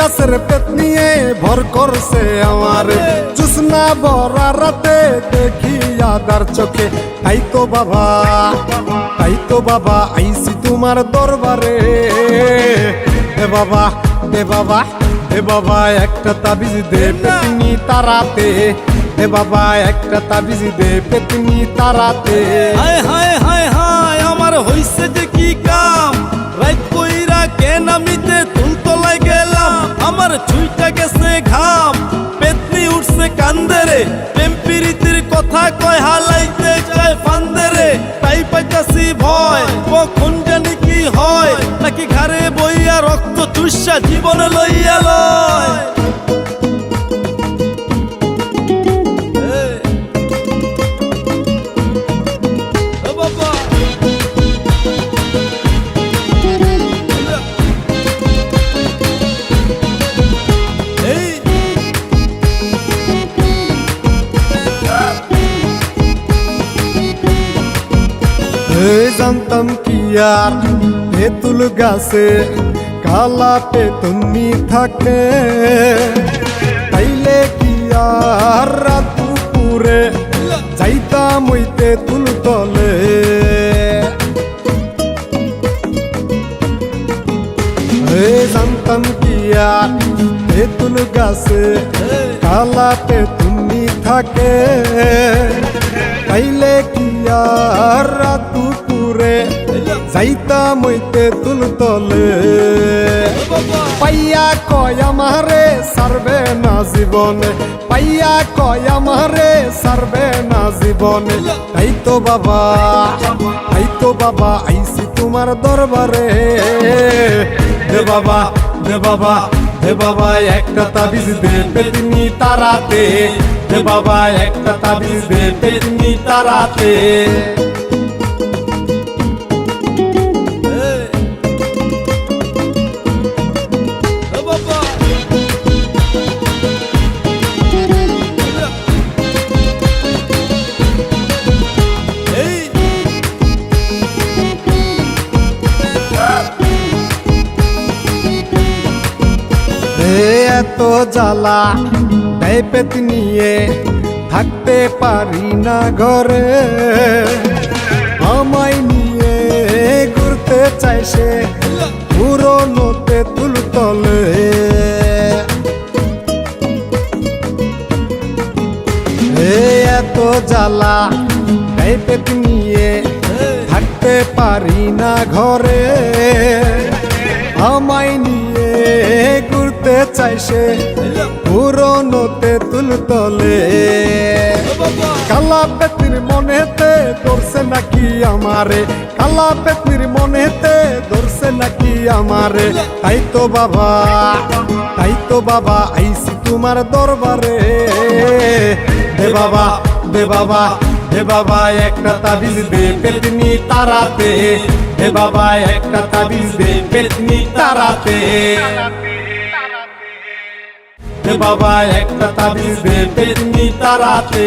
গাছের পেট নিয়ে ভর করছে আমার জুসনা বরা রাতে দেখি আদার চোখে তাই তো বাবা আইছি তোমার দরবারে দে বাবা দে বাবা দে বাবা একটা তাবিজ দে পেতনি তারাতে দে বাবা একটা তাবিজ দে পেতনি তারাতে হায় হায় হায় হায় আমার হইছে যে কি কাম রাত কইরা কেন আমিতে তুলতলায় গেলাম আমার ছুইটা গেছে ঘাম পেতনি উঠছে কান্দেরে প্রেম প্রীতির কথা কয় হালাইতে চায় ফান্দেরে তাই পাইতাছি ভয় কখন জানি কি হয় নাকি ঘরে বইয়া রক্ত চুষা জীবনে লইয়া লয় জানতাম কি আর তেঁতুল গাছে কালা পেতনি থাকে তাইলে কি আর রাত দুপুরে যাইতাম ওই তেঁতুল তলে জানতাম কি আর তেঁতুল গাছে কালা পেতনি থাকে তাইলে কি আর রাত দুপুরে যাইতাম ওই তেঁতুল তলে পাইয়া কয় আমারে সারবে না জীবনে পাইয়া কয় আমারে সারবে না জীবনে তাই তো বাবা আইছি তোমার দরবারে দে বাবা দে বাবা দে বাবা একটা তাবিজ দে পেতনি তারাতে দে বাবা একটা তাবিজ দে পেতনি তারাতে এত জ্বালা দেয় পেতনিয়ে থাকতে পারি না ঘরে আমায় নিয়ে ঘুরতে চাই সে পুরনো তেঁতুল তলে এত জ্বালা দেয় পেতনিয়ে থাকতে পারি না ঘরে আমায় নিয়ে ঘুরতে চাই সে পুরনো তেঁতুল তলে কালা পেতনির মনেতে ধরছে নাকি আমারে কালা পেতনির মনেতে ধরছে নাকি আমারে তাই তো বাবা আইছি তোমার দরবারে দে বাবা দে বাবা দে বাবা একটা তাবিজ দে পেতনি তারাতে দে বাবা একটা তাবিজ দে পেতনি তারাতে দে বাবা একটা তাবিজ দে পেতনি তারাতে।